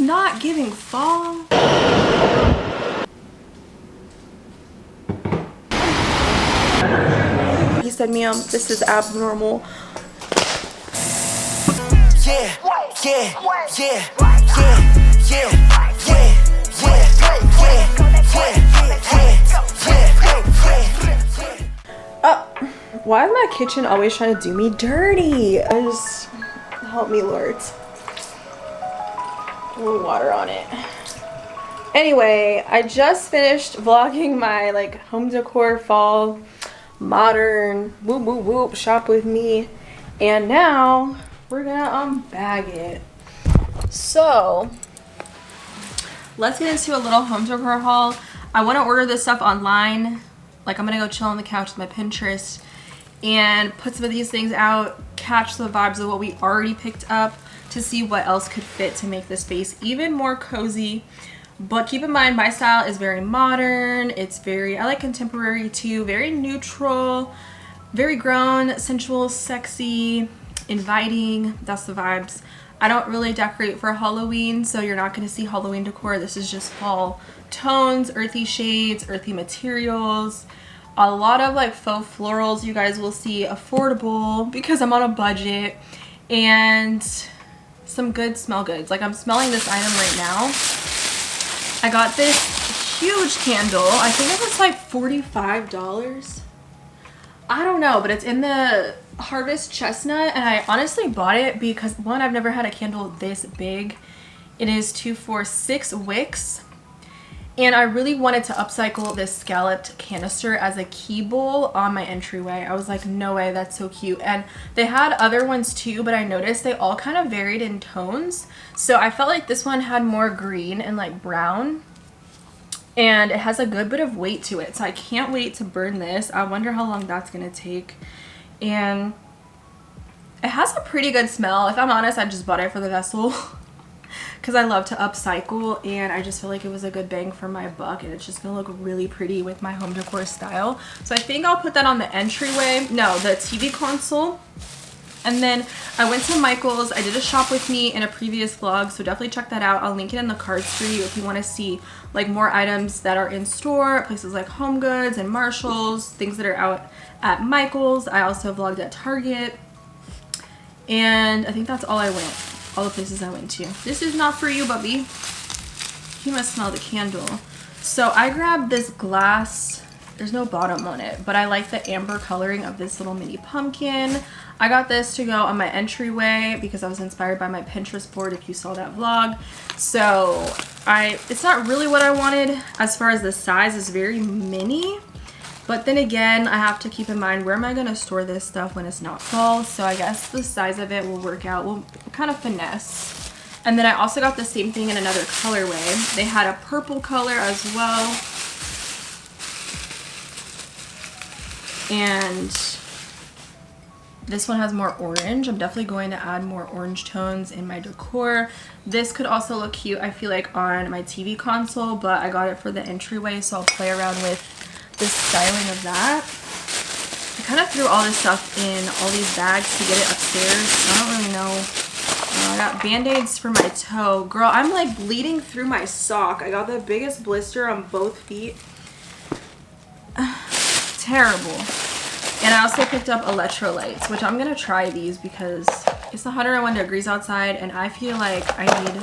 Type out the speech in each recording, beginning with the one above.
not giving fall. He said, ma'am, this is abnormal. Yeah, yeah, yeah, yeah, yeah, why is my kitchen always trying to do me dirty? Just help me, Lord. A little water on it. Anyway, I just finished vlogging my like home decor fall modern whoop whoop whoop shop with me, and now we're gonna unbag it. So let's get into a little home decor haul. I want to order this stuff online. Like, I'm gonna go chill on the couch with my Pinterest and put some of these things out, catch the vibes of what we already picked up to see what else could fit to make this space even more cozy. But keep in mind, my style is very modern. It's very, I like contemporary too, very neutral, very grown, sensual, sexy, inviting. That's the vibes. I don't really decorate for Halloween, so you're not going to see Halloween decor. This is just fall tones, earthy shades, earthy materials. A lot of like faux florals you guys will see, affordable because I'm on a budget, and some good smell goods. Like, I'm smelling this item right now. I got this huge candle. I think it was like $45. I don't know, but it's in the Harvest Chestnut, and I honestly bought it because, one, I've never had a candle this big. It is 2, 4, 6 wicks, and I really wanted to upcycle this scalloped canister as a key bowl on my entryway. I was like, no way, that's so cute. And they had other ones too, but I noticed they all kind of varied in tones. So I felt like this one had more green and like brown, and it has a good bit of weight to it. So I can't wait to burn this. I wonder how long that's gonna take. And it has a pretty good smell. If I'm honest, I just bought it for the vessel because I love to upcycle, and I just feel like it was a good bang for my buck, and it's just gonna look really pretty with my home decor style. So I think I'll put that on the entryway, no, the TV console. And then I went to Michael's. I did a shop with me in a previous vlog, so definitely check that out. I'll link it in the cards for you if you want to see like more items that are in store at places like Home Goods and Marshall's, things that are out at Michael's. I also vlogged at Target, and I think that's all I went. All the places I went to. This is not for you, Bubby. You must smell the candle. So I grabbed this glass. There's no bottom on it, but I like the amber coloring of this little mini pumpkin. I got this to go on my entryway because I was inspired by my Pinterest board, if you saw that vlog. So it's not really what I wanted as far as the size. It's very mini. But then again, I have to keep in mind, where am I going to store this stuff when it's not fall? So I guess the size of it will work out. We'll kind of finesse. And then I also got the same thing in another colorway. They had a purple color as well. And this one has more orange. I'm definitely going to add more orange tones in my decor. This could also look cute, I feel like, on my TV console, but I got it for the entryway, so I'll play around with this styling of that. I kind of threw all this stuff in all these bags to get it upstairs. I don't really know. I got band-aids for my toe. Girl, I'm like bleeding through my sock. I got the biggest blister on both feet. Terrible. And I also picked up electrolytes, which I'm gonna try these because it's 101 degrees outside, and I feel like I need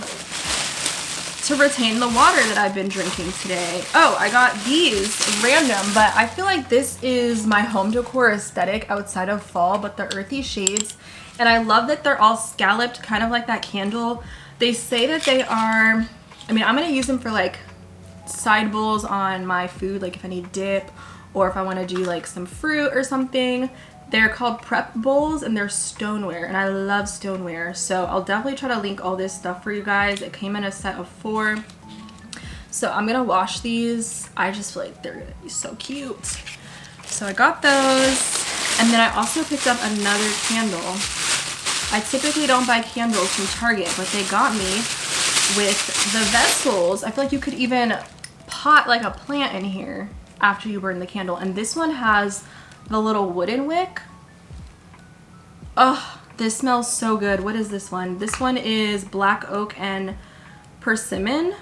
to retain the water that I've been drinking today. Oh, I got these random, but I feel like this is my home decor aesthetic outside of fall, but the earthy shades. And I love that they're all scalloped, kind of like that candle. They say that they are, I mean, I'm gonna use them for like side bowls on my food, like if I need dip or if I want to do like some fruit or something. They're called prep bowls, and they're stoneware, and I love stoneware. So I'll definitely try to link all this stuff for you guys. It came in a set of 4. So I'm gonna wash these. I just feel like they're gonna be so cute. So I got those. And then I also picked up another candle. I typically don't buy candles from Target, but they got me with the vessels. I feel like you could even pot like a plant in here after you burn the candle. And this one has the little wooden wick. Oh, this smells so good. What is this one? This one is black oak and persimmon.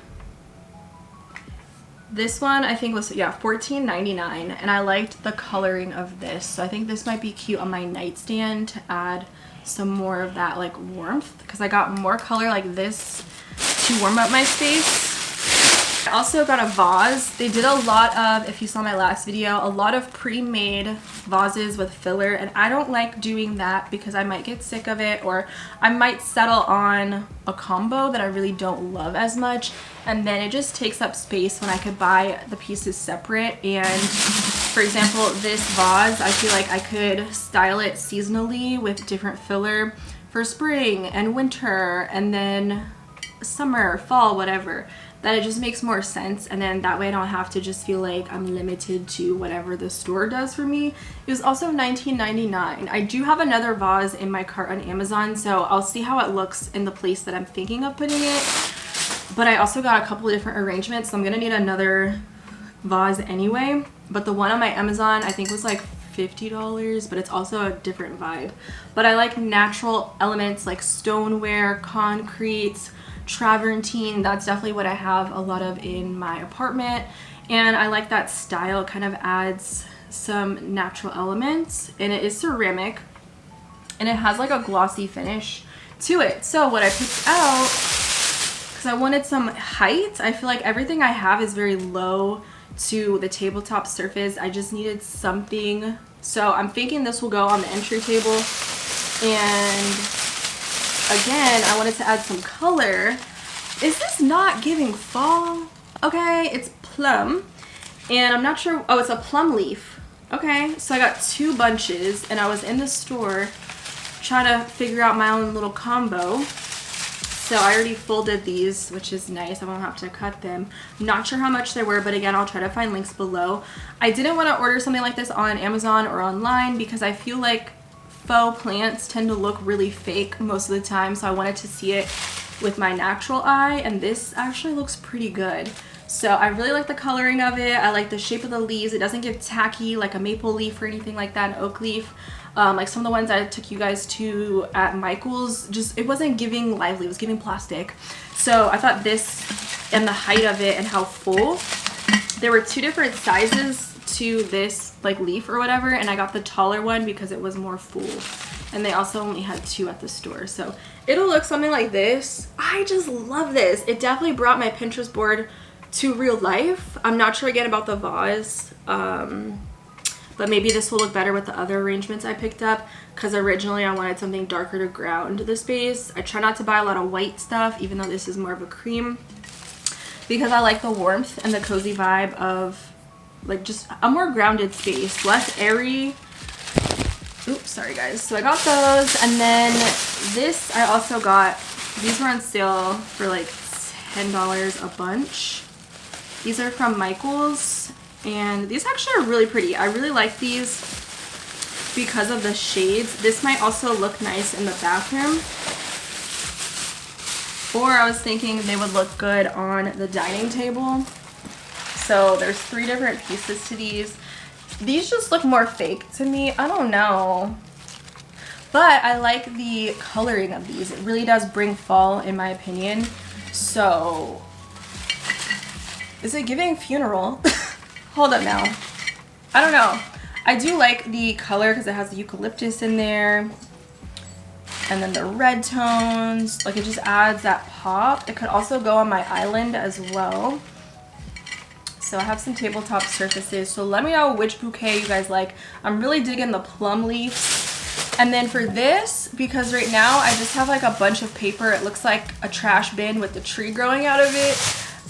This one I think was, yeah, $14.99, and I liked the coloring of this, so I think this might be cute on my nightstand to add some more of that like warmth, because I got more color like this to warm up my space. I also got a vase. They did a lot of, if you saw my last video, a lot of pre-made vases with filler, and I don't like doing that because I might get sick of it, or I might settle on a combo that I really don't love as much, and then it just takes up space when I could buy the pieces separate. And for example, this vase, I feel like I could style it seasonally with different filler for spring and winter and then summer, fall, whatever. That it just makes more sense, and then that way I don't have to just feel like I'm limited to whatever the store does for me. It was also $19.99. I do have another vase in my cart on Amazon, so I'll see how it looks in the place that I'm thinking of putting it. But I also got a couple of different arrangements, so I'm gonna need another vase anyway. But the one on my Amazon I think was like $50, but it's also a different vibe. But I like natural elements like stoneware, concrete, travertine. That's definitely what I have a lot of in my apartment, and I like that style. It kind of adds some natural elements, and it is ceramic, and it has like a glossy finish to it. So what I picked out, because I wanted some height, I feel like everything I have is very low to the tabletop surface. I just needed something, so I'm thinking this will go on the entry table. And again, I wanted to add some color. Is this not giving fall? Okay, it's plum, and I'm not sure. Oh, it's a plum leaf. Okay, so I got 2 bunches, and I was in the store trying to figure out my own little combo. So I already folded these, which is nice. I won't have to cut them. I'm not sure how much they were, but again, I'll try to find links below. I didn't want to order something like this on Amazon or online because I feel like faux plants tend to look really fake most of the time, so I wanted to see it with my natural eye, and this actually looks pretty good. So I really like the coloring of it. I like the shape of the leaves. It doesn't get tacky like a maple leaf or anything like that, an oak leaf. Like some of the ones I took you guys to at Michael's, just it wasn't giving lively, it was giving plastic. So I thought this, and the height of it and how full, there were 2 different sizes to this like leaf or whatever, and I got the taller one because it was more full, and they also only had 2 at the store. So it'll look something like this. I just love this. It definitely brought my Pinterest board to real life. I'm not sure again about the vase, but maybe this will look better with the other arrangements I picked up, because originally I wanted something darker to ground the space. I try not to buy a lot of white stuff, even though this is more of a cream, because I like the warmth and the cozy vibe of like just a more grounded space, less airy. Oops, sorry guys. So I got those, and then this I also got, these were on sale for like $10 a bunch. These are from Michael's, and these actually are really pretty. I really like these because of the shades. This might also look nice in the bathroom, or I was thinking they would look good on the dining table. So there's 3 different pieces to these. These just look more fake to me. I don't know. But I like the coloring of these. It really does bring fall in my opinion. So, is it giving funeral? Hold up now. I don't know. I do like the color because it has the eucalyptus in there. And then the red tones. Like, it just adds that pop. It could also go on my island as well. So I have some tabletop surfaces, so let me know which bouquet you guys like. I'm really digging the plum leaves. And then for this, because right now I just have like a bunch of paper, it looks like a trash bin with the tree growing out of it,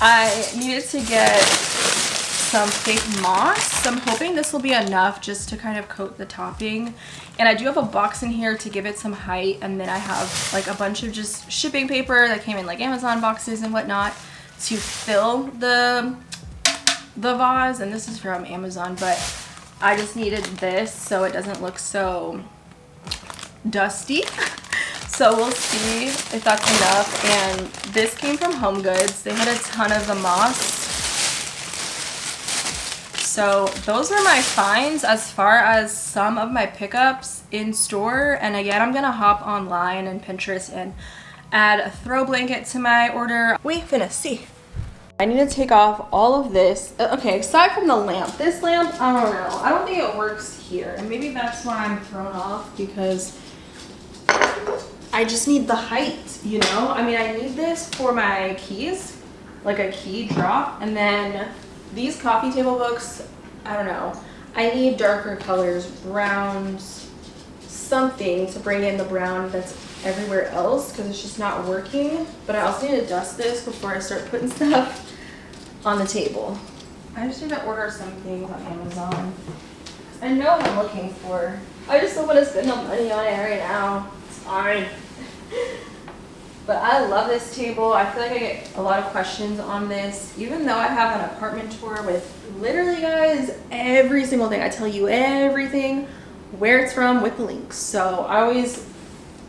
I needed to get some fake moss. So I'm hoping this will be enough just to kind of coat the topping. And I do have a box in here to give it some height, and then I have like a bunch of just shipping paper that came in like Amazon boxes and whatnot to fill the vase, and this is from Amazon, but I just needed this so it doesn't look so dusty. So we'll see if that's enough. And this came from Home Goods. They had a ton of the moss. So those were my finds as far as some of my pickups in store. And again, I'm gonna hop online and Pinterest and add a throw blanket to my order. We finna see. I need to take off all of this. Okay, aside from the lamp, this lamp, I don't know. I don't think it works here. And maybe that's why I'm thrown off, because I just need the height, you know? I mean, I need this for my keys, like a key drop. And then these coffee table books, I don't know. I need darker colors, browns, something to bring in the brown that's everywhere else, because it's just not working. But I also need to dust this before I start putting stuff on the table. I just need to order some things on Amazon. I know what I'm looking for. I just don't want to spend the money on it right now. It's fine. But I love this table. I feel like I get a lot of questions on this, even though I have an apartment tour with literally, guys, every single thing. I tell you everything, where it's from, with the links. So I always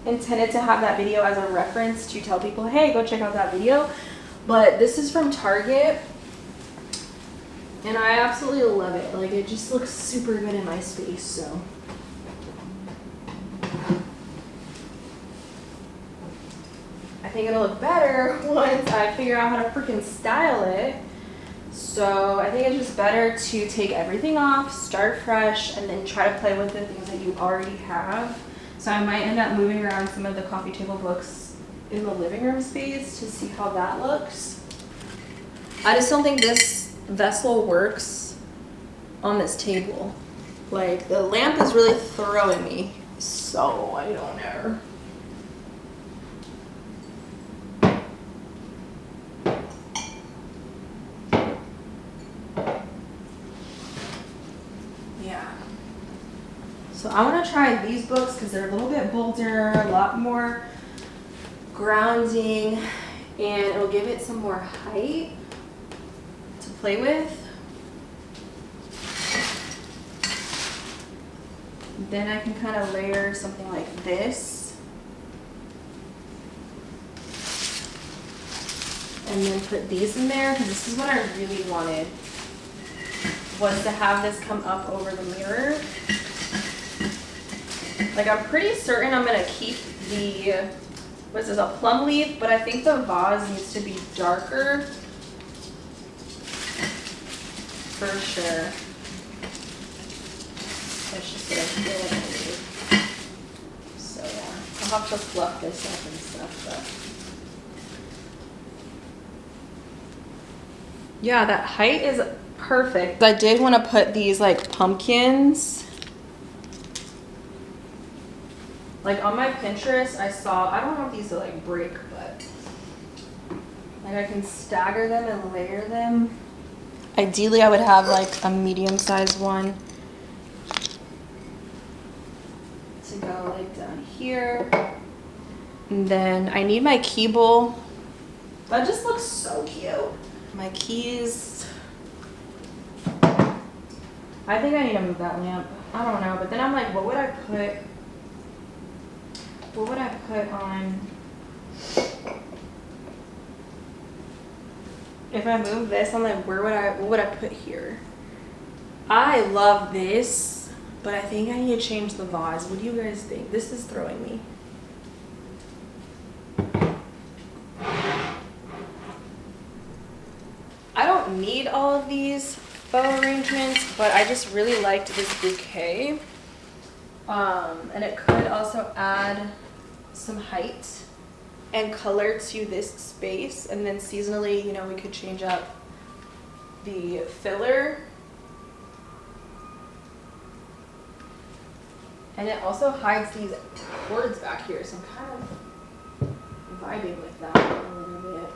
intended to have that video as a reference to tell people, hey, go check out that video. But this is from Target, and I absolutely love it. Like, it just looks super good in my space, so. I think it'll look better once I figure out how to freaking style it. So I think it's just better to take everything off, start fresh, and then try to play with the things that you already have. So I might end up moving around some of the coffee table books in the living room space to see how that looks. I just don't think this vessel works on this table. Like, the lamp is really throwing me, so I don't know. So I want to try these books because they're a little bit bolder, a lot more grounding, and it'll give it some more height to play with. Then I can kind of layer something like this. And then put these in there, because this is what I really wanted, was to have this come up over the mirror. Like, I'm pretty certain I'm gonna keep the, what is this, a plum leaf, but I think the vase needs to be darker for sure. That's just what I feel like I need. So yeah, I'll have to fluff this up and stuff, but. Yeah, that height is perfect. I did want to put these like pumpkins. Like, on my Pinterest, I saw, I don't know if these are like break, but like I can stagger them and layer them. Ideally, I would have like a medium-sized one to go like down here. And then I need my key bowl. That just looks so cute. My keys. I think I need to move that lamp. I don't know, but then I'm like, what would I put? What would I put on? If I move this, I'm like, what would I put here? I love this, but I think I need to change the vase. What do you guys think? This is throwing me. I don't need all of these faux arrangements, but I just really liked this bouquet. And it could also add some height and color to this space, and then seasonally, you know, we could change up the filler. And it also hides these cords back here, so I'm kind of vibing with that a little bit.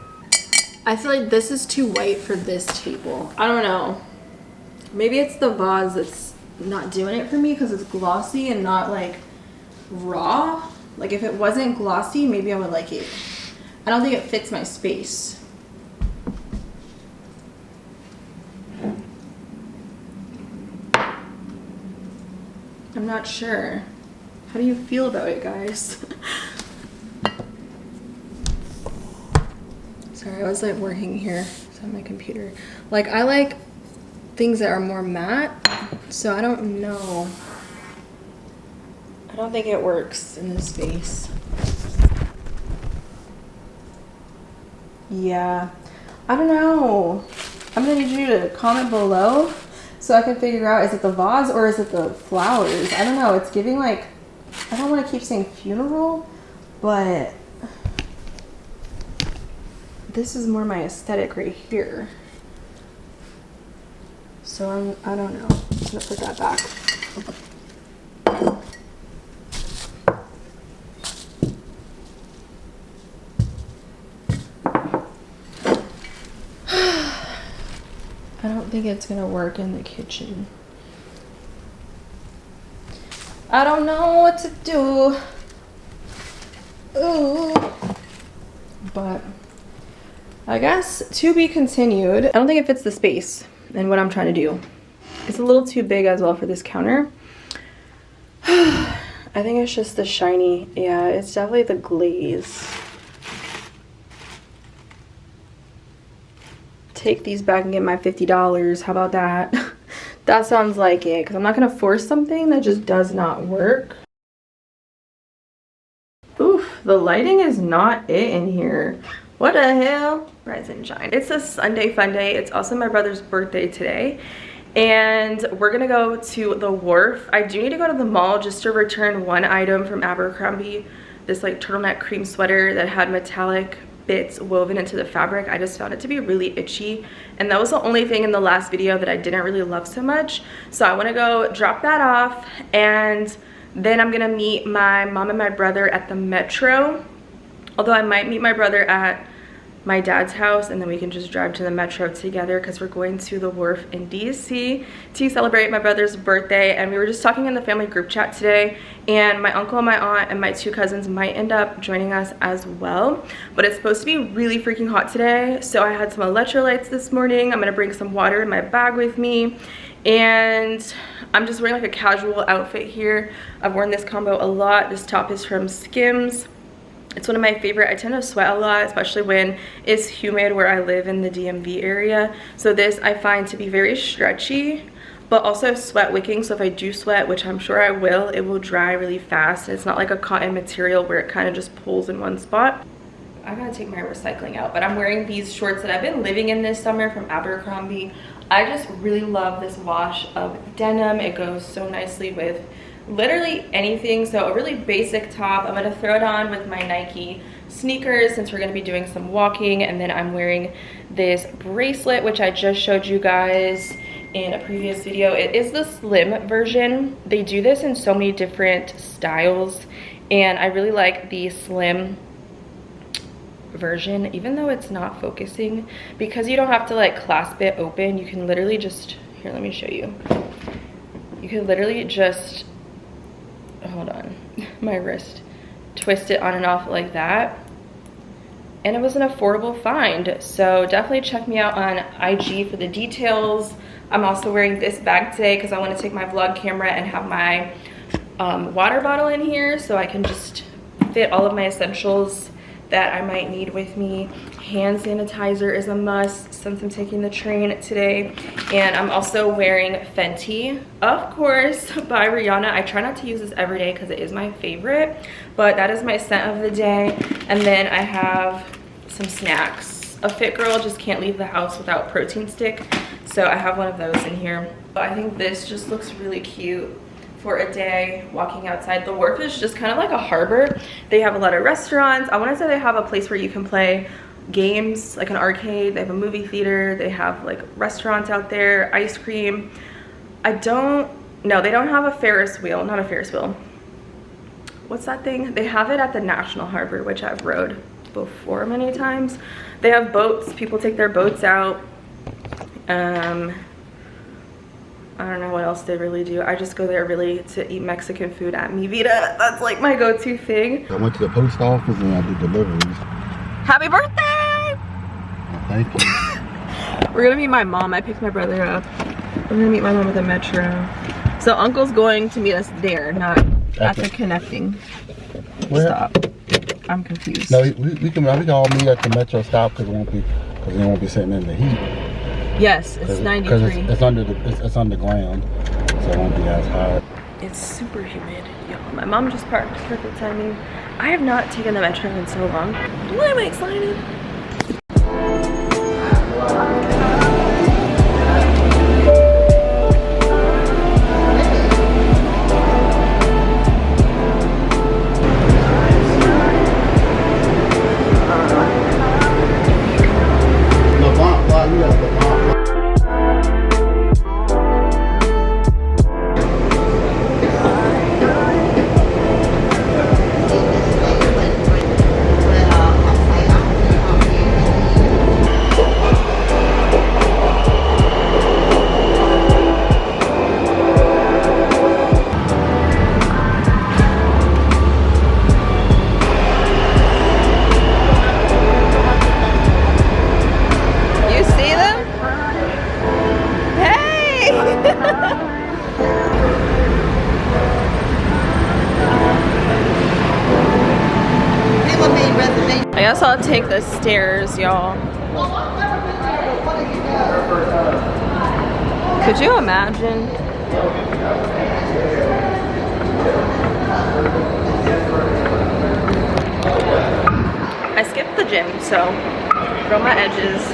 I feel like this is too white for this table. I don't know. Maybe it's the vase that's not doing it for me because it's glossy and not like raw. Like, if it wasn't glossy, maybe I would like it. I don't think it fits my space. I'm not sure. How do you feel about it, guys? Sorry, I was like working here on my computer. Like, I like things that are more matte, so I don't know. I don't think it works in this space. Yeah, I don't know. I'm gonna need you to comment below so I can figure out, is it the vase or is it the flowers? I don't know. It's giving like, I don't want to keep saying funeral, but this is more my aesthetic right here. So I don't know. I'm gonna put that back. I don't think it's gonna work in the kitchen. I don't know what to do. Ooh. But I guess to be continued. I don't think it fits the space and what I'm trying to do. It's a little too big as well for this counter. I think it's just the shiny. Yeah, it's definitely the glaze. Take these back and get my $50. How about that? That sounds like it, because I'm not going to force something that just does not work. Oof, the lighting is not it in here. What the hell? Rise and shine. It's a Sunday fun day. It's also my brother's birthday today. And we're going to go to the wharf. I do need to go to the mall just to return one item from Abercrombie. This like turtleneck cream sweater that had metallic bits woven into the fabric. I just found it to be really itchy, and that was the only thing in the last video that I didn't really love so much. So I want to go drop that off, and then I'm gonna meet my mom and my brother at the Metro, although I might meet my brother at my dad's house and then we can just drive to the Metro together, because we're going to the wharf in DC to celebrate my brother's birthday. And we were just talking in the family group chat today, and my uncle and my aunt and my two cousins might end up joining us as well. But it's supposed to be really freaking hot today, so I had some electrolytes this morning. I'm gonna bring some water in my bag with me, and I'm just wearing like a casual outfit here. I've worn this combo a lot. This top is from Skims. It's one of my favorite. I tend to sweat a lot, especially when it's humid where I live in the DMV area. So this I find to be very stretchy, but also sweat wicking. So if I do sweat, which I'm sure I will, it will dry really fast. It's not like a cotton material where it kind of just pulls in one spot. I gotta take my recycling out, but I'm wearing these shorts that I've been living in this summer from Abercrombie. I just really love this wash of denim. It goes so nicely with literally anything. So a really basic top. I'm gonna throw it on with my Nike sneakers since we're gonna be doing some walking, and then I'm wearing this bracelet which I just showed you guys in a previous video. It is the slim version. They do this in so many different styles, and I really like the slim version, even though it's not focusing, because you don't have to like clasp it open. You can literally just, here, let me show you. You can literally just, hold on, my wrist, twist it on and off like that, and it was an affordable find. So definitely check me out on IG for the details. I'm also wearing this bag today because I want to take my vlog camera and have my water bottle in here, so I can just fit all of my essentials that I might need with me. Hand sanitizer is a must since I'm taking the train today. And I'm also wearing Fenty, of course, by Rihanna. I try not to use this every day because it is my favorite, but that is my scent of the day. And then I have some snacks. A fit girl just can't leave the house without protein stick, so I have one of those in here. But I think this just looks really cute for a day walking outside. The wharf is just kind of like a harbor. They have a lot of restaurants. I want to say they have a place where you can play games, like an arcade. They have a movie theater. They have like restaurants out there, ice cream. No, they don't have a Ferris wheel, not a Ferris wheel. What's that thing? They have it at the National Harbor, which I've rode before many times. They have boats. People take their boats out. I don't know what else they really do. I just go there really to eat Mexican food at Mi Vida. That's like my go-to thing. I went to the post office and I did deliveries. Happy birthday! Oh, thank you. We're gonna meet my mom. I picked my brother up. We're gonna meet my mom at the Metro. So Uncle's going to meet us there, not at the connecting stop. I'm confused. No, we can all meet at the Metro stop because they won't be sitting in the heat. Yes, it's 93. It's underground, so it won't be as hot. It's super humid, y'all. My mom just parked, perfect timing. I have not taken the Metro in so long. Why am I excited? I'll take the stairs, y'all. Could you imagine? I skipped the gym, so grow my edges.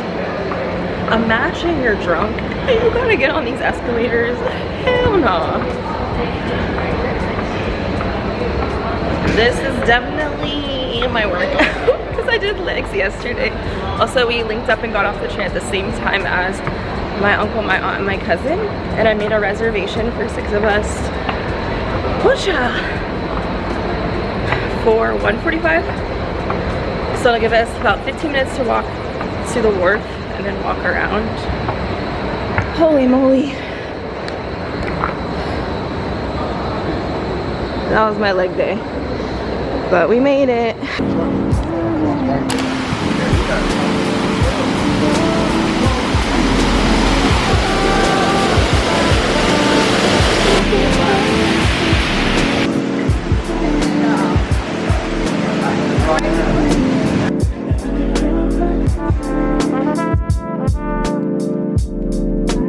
Imagine you're drunk and you gotta get on these escalators. Hell no. This is definitely my workout because I did legs yesterday. Also, we linked up and got off the train at the same time as my uncle, my aunt, and my cousin, and I made a reservation for 6 of us. Whatcha? For 1:45. So it'll give us about 15 minutes to walk to the wharf and then walk around. Holy moly. That was my leg day. But we made it.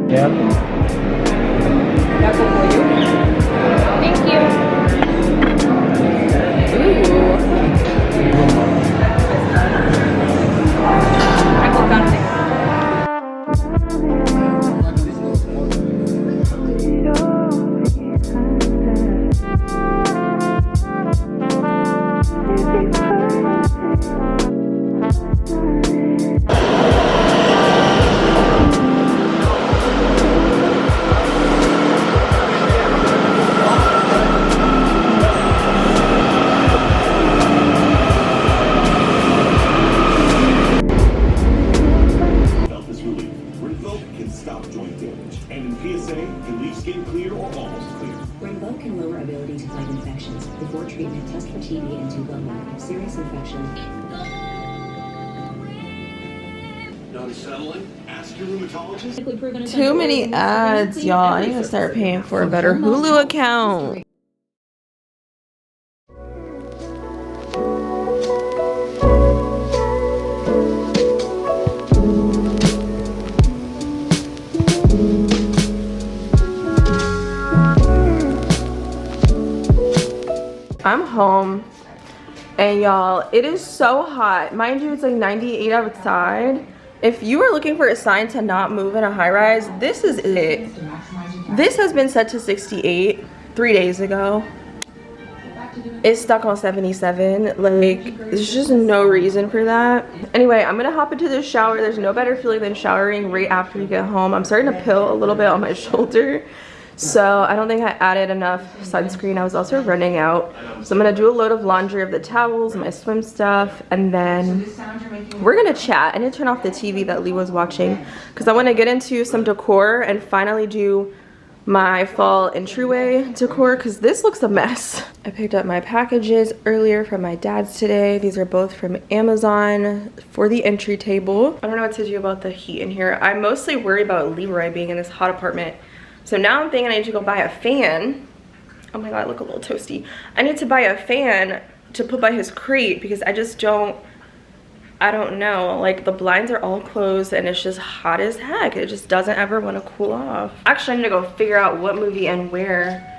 Yeah. Thank you. Ooh. I got it. Too many ads, y'all. I need to start paying for a better Hulu account. I'm home, and y'all, it is so hot. Mind you, it's like 98 outside. If you are looking for a sign to not move in a high-rise, this is it. This has been set to 68 3 days ago. It's stuck on 77. Like, there's just no reason for that. Anyway, I'm gonna hop into the shower. There's no better feeling than showering right after you get home. I'm starting to pill a little bit on my shoulder, so I don't think I added enough sunscreen. I was also running out. So I'm gonna do a load of laundry of the towels, my swim stuff, and then we're gonna chat. I need to turn off the TV that Lee was watching because I wanna get into some decor and finally do my fall entryway decor because this looks a mess. I picked up my packages earlier from my dad's today. These are both from Amazon for the entry table. I don't know what to do about the heat in here. I mostly worry about Leroy being in this hot apartment. So now I'm thinking I need to go buy a fan. Oh my God, I look a little toasty. I need to buy a fan to put by his crate because I just don't, I don't know. Like, the blinds are all closed and it's just hot as heck. It just doesn't ever want to cool off. Actually, I need to go figure out what movie and where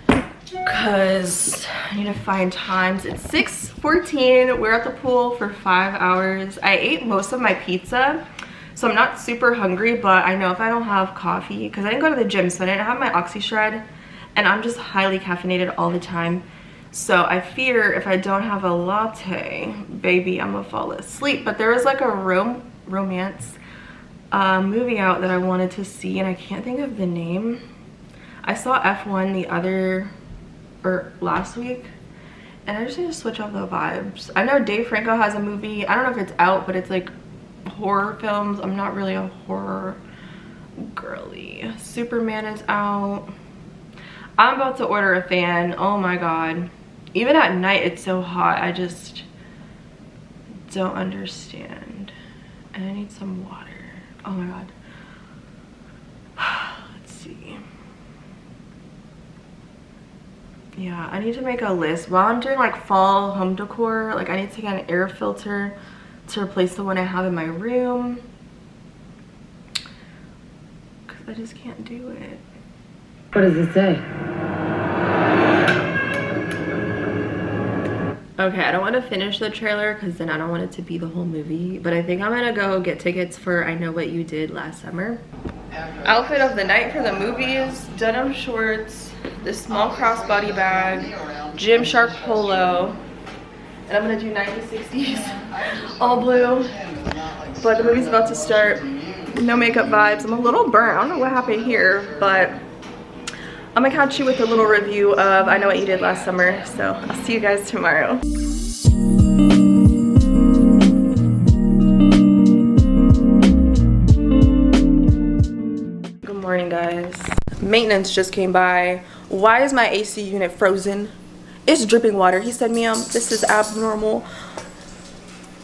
because I need to find times. It's 6:14. We're at the pool for 5 hours. I ate most of my pizza, so I'm not super hungry, but I know if I don't have coffee, because I didn't go to the gym, so I didn't have my Oxy Shred, and I'm just highly caffeinated all the time. So I fear if I don't have a latte, baby, I'm gonna fall asleep. But there was like a romance movie out that I wanted to see, and I can't think of the name. I saw F1 last week, and I just need to switch off the vibes. I know Dave Franco has a movie. I don't know if it's out, but it's like horror films. I'm not really a horror girly. Superman is out. I'm about to order a fan. Oh my God. Even at night it's so hot. I just don't understand. And I need some water. Oh my God. Let's see. Yeah, I need to make a list. While I'm doing like fall home decor, like I need to get an air filter to replace the one I have in my room. Because I just can't do it. What does it say? Okay, I don't want to finish the trailer because then I don't want it to be the whole movie. But I think I'm gonna go get tickets for I Know What You Did Last Summer. Outfit of the night for the movies: denim shorts, this small crossbody bag, Gymshark polo, and I'm gonna do 1960s all blue. But the movie's about to start. No makeup vibes. I'm a little burnt. I don't know what happened here, but I'm gonna catch you with a little review of I Know What You Did Last Summer. So I'll see you guys tomorrow. Good morning, guys. Maintenance just came by. Why is my AC unit frozen? It's dripping water. He said, ma'am, this is abnormal.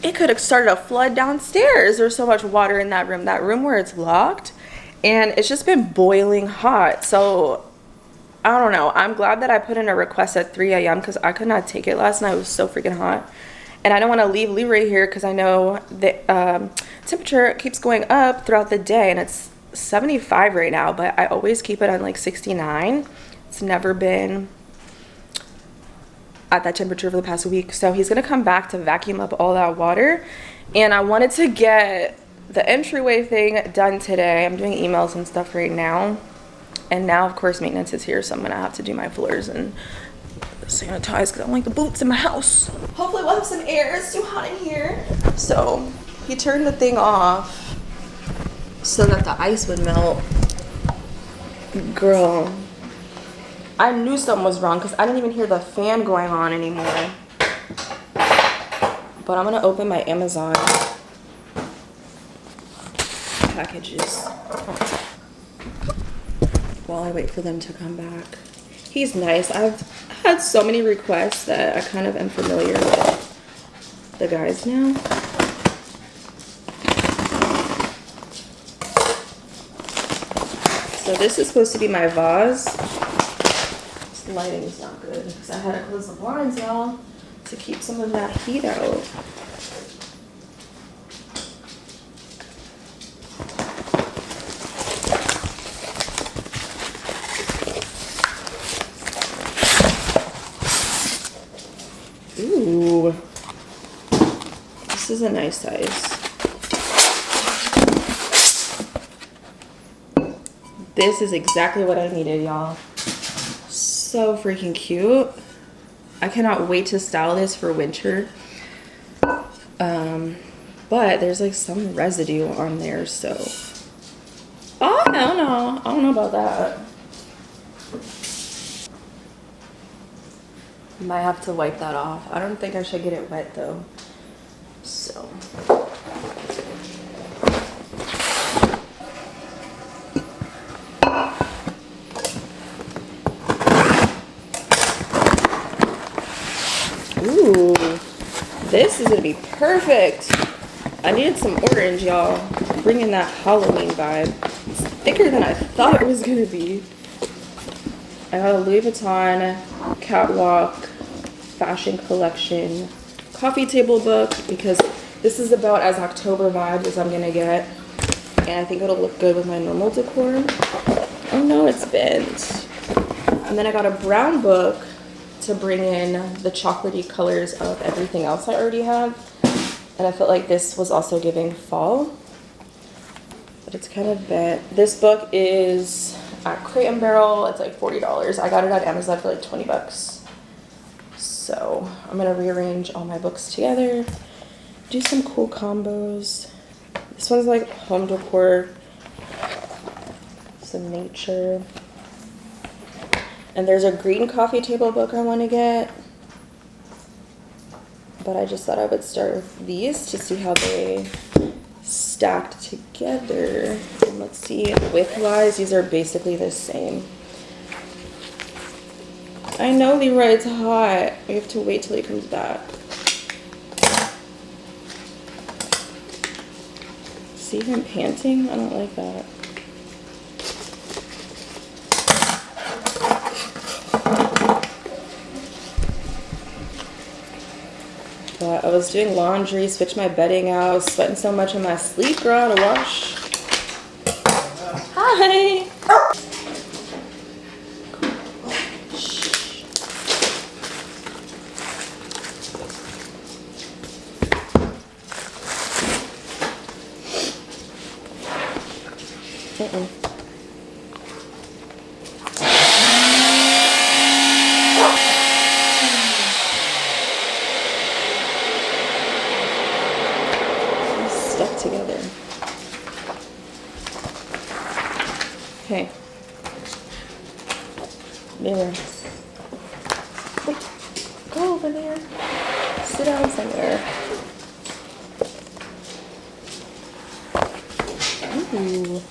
It could have started a flood downstairs. There's so much water in that room where it's locked, and it's just been boiling hot. So I don't know. I'm glad that I put in a request at 3 a.m. because I could not take it last night. It was so freaking hot. And I don't want to leave Leroy here because I know the temperature keeps going up throughout the day. And it's 75 right now, but I always keep it on like 69. It's never been at that temperature for the past week. So he's going to come back to vacuum up all that water. And I wanted to get the entryway thing done today. I'm doing emails and stuff right now. And now, of course, maintenance is here, so I'm gonna have to do my floors and sanitize because I don't like the boots in my house. Hopefully we'll have some air. It's too hot in here. So he turned the thing off so that the ice would melt. Girl, I knew something was wrong because I didn't even hear the fan going on anymore. But I'm gonna open my Amazon packages while I wait for them to come back. He's nice. I've had so many requests that I kind of am familiar with the guys now. So this is supposed to be my vase. This lighting is not good because I had to close the blinds, y'all, to keep some of that heat out. Ooh, this is a nice size. This is exactly what I needed, y'all. So freaking cute. I cannot wait to style this for winter. But there's like some residue on there, so oh, I don't know about that. Might have to wipe that off. I don't think I should get it wet though. So ooh, this is gonna be perfect. I needed some orange, y'all. Bringing that Halloween vibe. It's thicker than I thought it was gonna be. I got a Louis Vuitton Catwalk fashion collection coffee table book because this is about as October vibes as I'm gonna get, and I think it'll look good with my normal decor. Oh no, it's bent. And then I got a brown book to bring in the chocolatey colors of everything else I already have, and I felt like this was also giving fall, but it's kind of bent. This book is at Crate & Barrel. It's like $40. I got it at Amazon for like 20 bucks. So I'm gonna rearrange all my books together, do some cool combos. This one's like home decor, some nature. And there's a green coffee table book I want to get, but I just thought I would start with these to see how they stacked together. And let's see, width-wise, these are basically the same. I know Leroy, it's hot. We have to wait till he comes back. See him panting? I don't like that. But I was doing laundry, switched my bedding out. I was sweating so much in my sleep, girl, to wash. Hi. Stuck together. Okay. There. Wait. Go over there. Sit down somewhere. Ooh.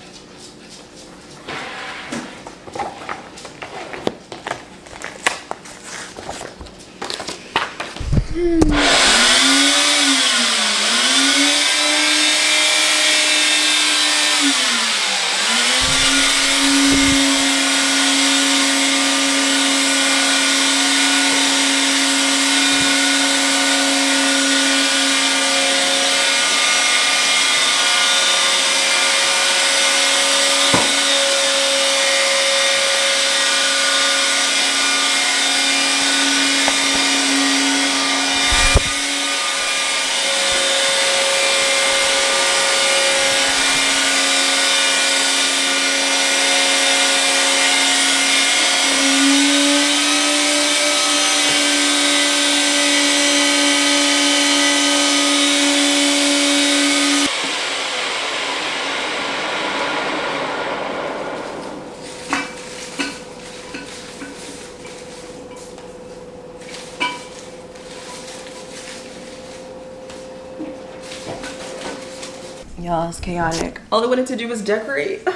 Y'all, it's chaotic. All I wanted to do was decorate.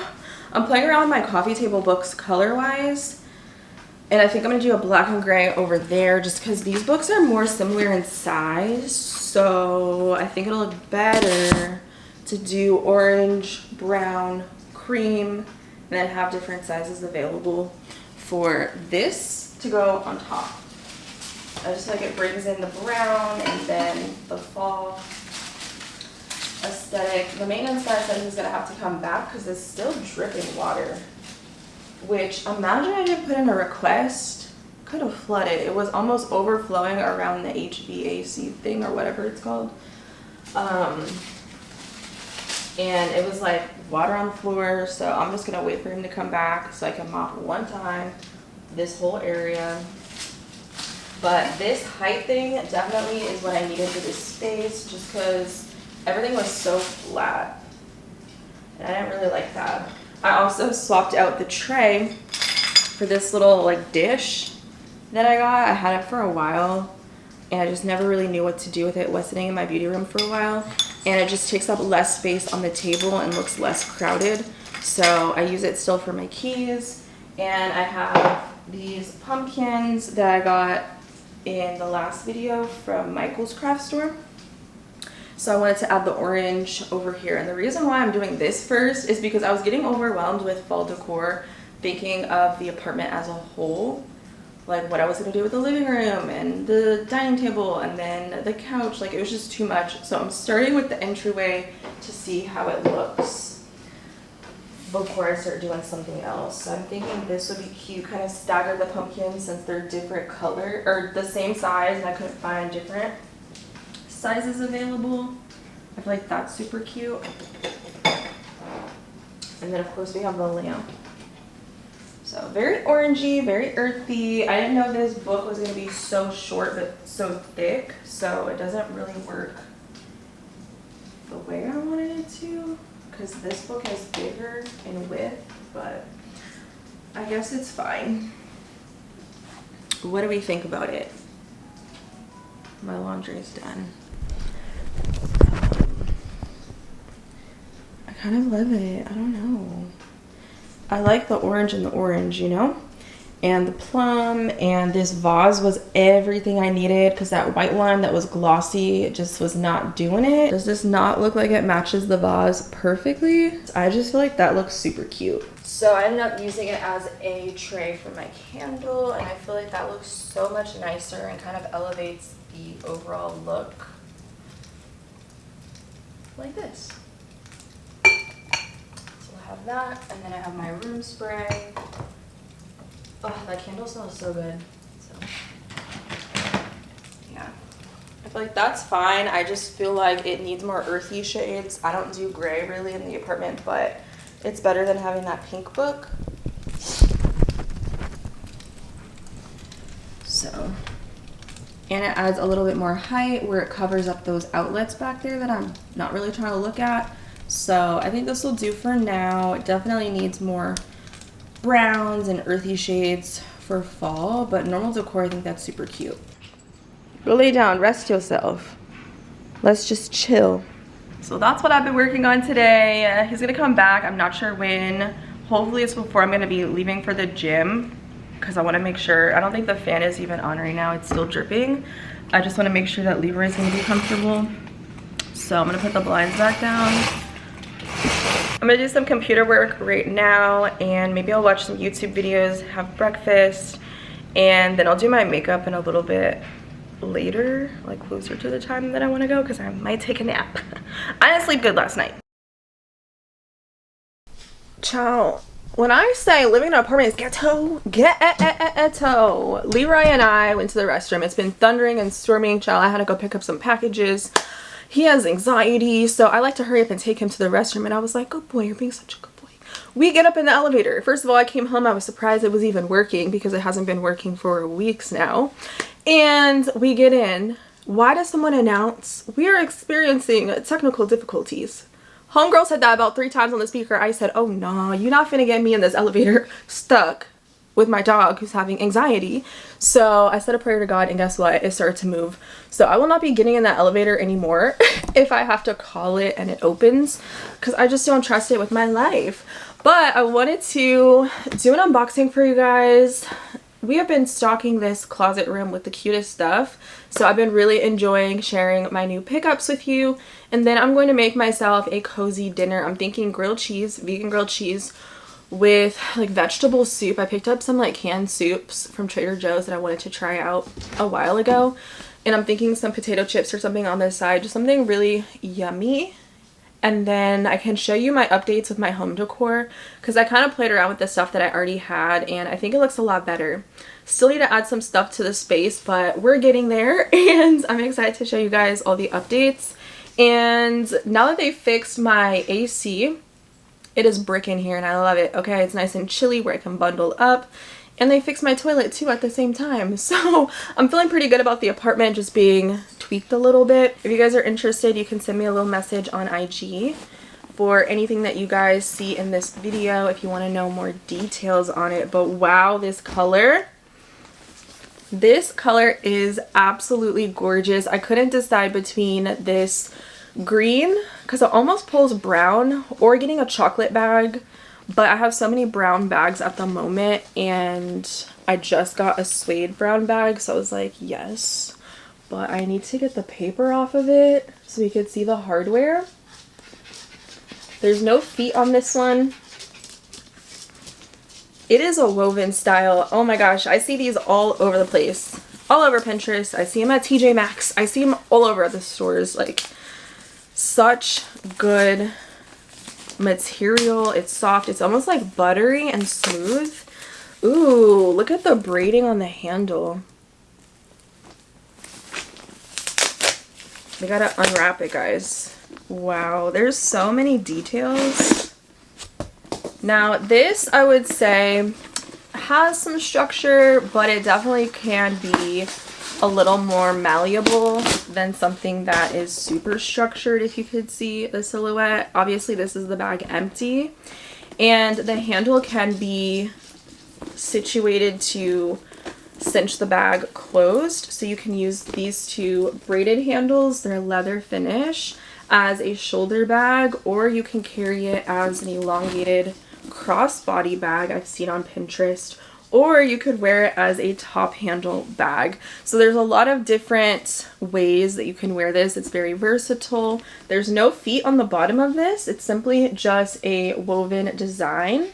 I'm playing around with my coffee table books color-wise. And I think I'm gonna do a black and gray over there just because these books are more similar in size. So I think it'll look better to do orange, brown, cream, and then have different sizes available for this to go on top. I just feel like it brings in the brown and then the fall aesthetic. The maintenance guy said he's gonna have to come back because it's still dripping water. Which, imagine I didn't put in a request. Could have flooded. It was almost overflowing around the HVAC thing or whatever it's called. And it was like water on the floor. So I'm just gonna wait for him to come back so I can mop one time this whole area. But this height thing definitely is what I needed for this space just because everything was so flat. And I didn't really like that. I also swapped out the tray for this little like dish that I got. I had it for a while and I just never really knew what to do with it. It was sitting in my beauty room for a while and it just takes up less space on the table and looks less crowded. So I use it still for my keys. And I have these pumpkins that I got in the last video from Michael's craft store. So I wanted to add the orange over here. And the reason why I'm doing this first is because I was getting overwhelmed with fall decor, thinking of the apartment as a whole. Like what I was gonna do with the living room and the dining table and then the couch. Like it was just too much. So I'm starting with the entryway to see how it looks before I start doing something else. So I'm thinking this would be cute, kind of stagger the pumpkins since they're different color or the same size and I couldn't find different sizes available. I feel like that's super cute. And then of course we have the lamp. So very orangey, very earthy. I didn't know this book was gonna be so short but so thick, so it doesn't really work the way I wanted it to, because this book is bigger in width, but I guess it's fine. What do we think about it? My laundry is done. I kind of love it. I don't know. I like the orange and the orange, you know? And the plum, and this vase was everything I needed because that white one that was glossy just was not doing it. Does this not look like it matches the vase perfectly? I just feel like that looks super cute. So I ended up using it as a tray for my candle, and I feel like that looks so much nicer and kind of elevates the overall look like this. So I have that, and then I have my room spray. Oh, that candle smells so good. So yeah, I feel like that's fine. I just feel like it needs more earthy shades. I don't do gray really in the apartment, but it's better than having that pink book. So, and it adds a little bit more height where it covers up those outlets back there that I'm not really trying to look at. So I think this will do for now. It definitely needs more browns and earthy shades for fall, but normal decor, I think that's super cute. Go lay down, rest yourself. Let's just chill. So that's what I've been working on today. He's gonna come back, I'm not sure when. Hopefully it's before I'm gonna be leaving for the gym, because I want to make sure, I don't think the fan is even on right now, it's still dripping. I just want to make sure that Leroy is going to be comfortable. So I'm going to put the blinds back down. I'm going to do some computer work right now, and maybe I'll watch some YouTube videos, have breakfast, and then I'll do my makeup in a little bit later, like closer to the time that I want to go, because I might take a nap. I didn't sleep good last night. Ciao. When I say living in an apartment is ghetto, ghetto. Leroy and I went to the restroom. It's been thundering and storming. Child, I had to go pick up some packages. He has anxiety, so I like to hurry up and take him to the restroom. And I was like, good boy, you're being such a good boy. We get up in the elevator. First of all, I came home. I was surprised it was even working because it hasn't been working for weeks now. And we get in. Why does someone announce we are experiencing technical difficulties? Homegirl said that about 3 times on the speaker. I said, oh no, you're not finna get me in this elevator stuck with my dog who's having anxiety. So I said a prayer to God, and guess what? It started to move. So I will not be getting in that elevator anymore if I have to call it and it opens, because I just don't trust it with my life. But I wanted to do an unboxing for you guys. We have been stocking this closet room with the cutest stuff, so I've been really enjoying sharing my new pickups with you. And then I'm going to make myself a cozy dinner. I'm thinking grilled cheese, vegan grilled cheese with like vegetable soup. I picked up some like canned soups from Trader Joe's that I wanted to try out a while ago, and I'm thinking some potato chips or something on the side, just something really yummy. And then I can show you my updates with my home decor, because I kind of played around with the stuff that I already had, and I think it looks a lot better. Still need to add some stuff to the space, but we're getting there, and I'm excited to show you guys all the updates. And now that they fixed my AC, it is brick in here and I love it. Okay, it's nice and chilly where I can bundle up. And they fixed my toilet too at the same time. So I'm feeling pretty good about the apartment just being tweaked a little bit. If you guys are interested, you can send me a little message on IG for anything that you guys see in this video if you want to know more details on it. But wow, this color is absolutely gorgeous. I couldn't decide between this green, because it almost pulls brown, or getting a chocolate bag. But I have so many brown bags at the moment, and I just got a suede brown bag, so I was like, yes. But I need to get the paper off of it so we could see the hardware. There's no feet on this one. It is a woven style. Oh my gosh, I see these all over the place. All over Pinterest. I see them at TJ Maxx. I see them all over at the stores. Like, such good material. It's soft. It's almost like buttery and smooth. Ooh, look at the braiding on the handle. We gotta unwrap it, guys. Wow, there's so many details. Now this, I would say, has some structure, but it definitely can be a little more malleable than something that is super structured. If you could see the silhouette, obviously this is the bag empty, and the handle can be situated to cinch the bag closed, so you can use these two braided handles, they're leather finish, as a shoulder bag, or you can carry it as an elongated crossbody bag I've seen on Pinterest, or you could wear it as a top handle bag. So there's a lot of different ways that you can wear this. It's very versatile. There's no feet on the bottom of this. It's simply just a woven design.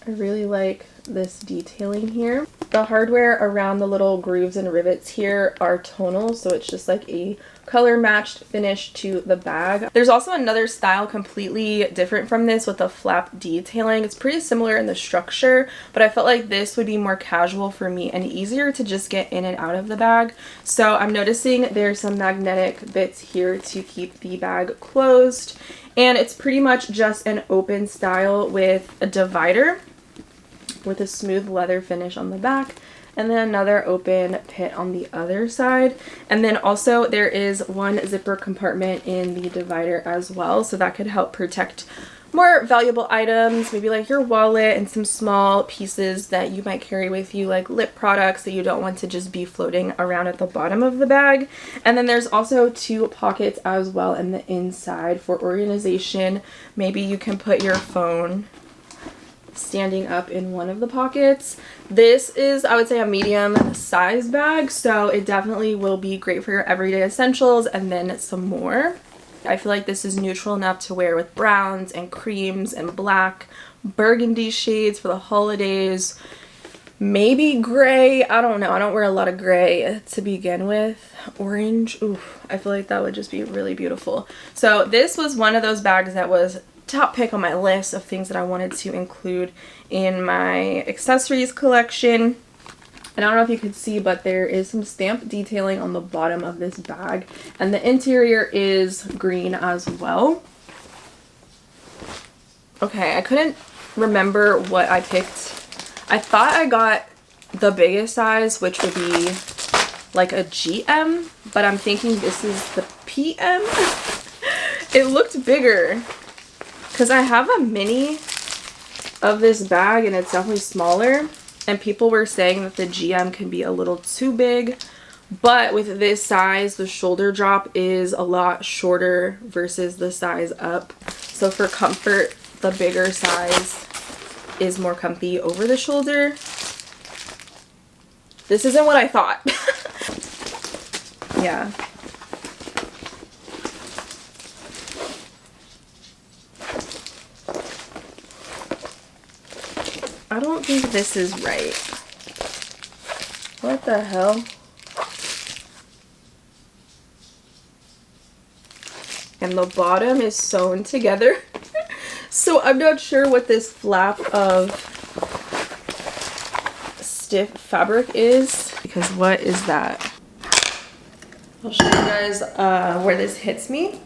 I really like this detailing here. The hardware around the little grooves and rivets here are tonal, so it's just like a color matched finish to the bag. There's also another style completely different from this with the flap detailing. It's pretty similar in the structure, but I felt like this would be more casual for me and easier to just get in and out of the bag. So I'm noticing there's some magnetic bits here to keep the bag closed, and it's pretty much just an open style with a divider with a smooth leather finish on the back, and then another open pit on the other side. And then also there is one zipper compartment in the divider as well, so that could help protect more valuable items, maybe like your wallet and some small pieces that you might carry with you, like lip products that you don't want to just be floating around at the bottom of the bag. And then there's also 2 pockets as well in the inside for organization. Maybe you can put your phone standing up in one of the pockets. This is, I would say, a medium size bag, so it definitely will be great for your everyday essentials and then some more. I feel like this is neutral enough to wear with browns and creams and black, burgundy shades for the holidays, maybe gray. I don't know, I don't wear a lot of gray to begin with. Orange, ooh, I feel like that would just be really beautiful. So this was one of those bags that was top pick on my list of things that I wanted to include in my accessories collection. And I don't know if you could see, but there is some stamp detailing on the bottom of this bag, and the interior is green as well. Okay, I couldn't remember what I picked. I thought I got the biggest size, which would be like a GM, but I'm thinking this is the PM. It looked bigger, because I have a mini of this bag and it's definitely smaller, and people were saying that the GM can be a little too big, but with this size the shoulder drop is a lot shorter versus the size up. So for comfort, the bigger size is more comfy over the shoulder. This isn't what I thought. Yeah. I don't think this is right. What the hell? And the bottom is sewn together. So I'm not sure what this flap of stiff fabric is, because what is that? I'll show you guys where this hits me.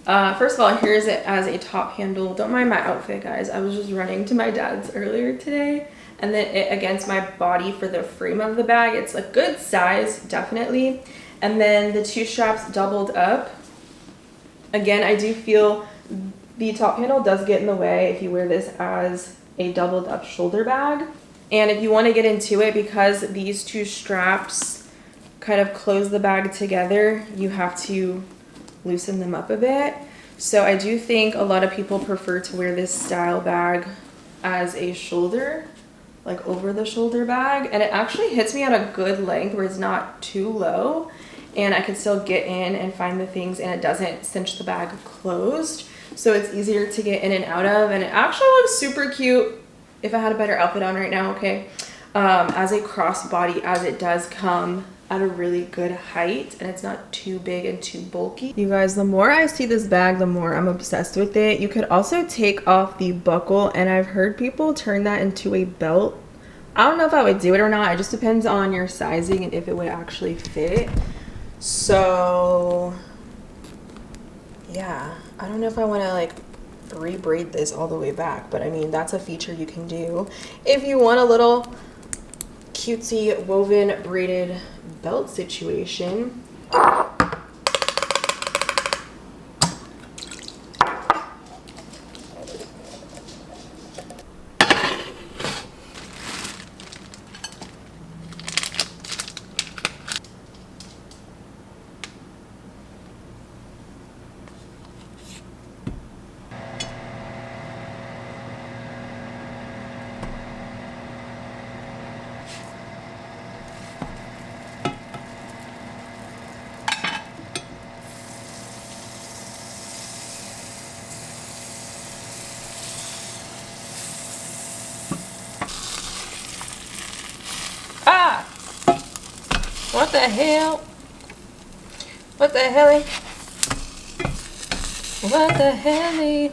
First of all, here's it as a top handle. Don't mind my outfit, guys. I was just running to my dad's earlier today, and then it against my body for the frame of the bag. It's a good size, definitely. And then the 2 straps doubled up. Again, I do feel the top handle does get in the way if you wear this as a doubled up shoulder bag. And if you want to get into it, because these 2 straps kind of close the bag together, you have to loosen them up a bit. So I do think a lot of people prefer to wear this style bag as a shoulder, like over the shoulder bag, and it actually hits me at a good length where it's not too low and I can still get in and find the things, and it doesn't cinch the bag closed, so it's easier to get in and out of. And it actually looks super cute if I had a better outfit on right now, okay, as a crossbody, as it does come at a really good height and it's not too big and too bulky. You guys, the more I see this bag, the more I'm obsessed with it. You could also take off the buckle, and I've heard people turn that into a belt. I don't know if I would do it or not. It just depends on your sizing and if it would actually fit. So yeah, I don't know if I want to like re-braid this all the way back, but I mean, that's a feature you can do if you want a little cutesy woven braided belt situation. What the hell? What the hell? What the hell?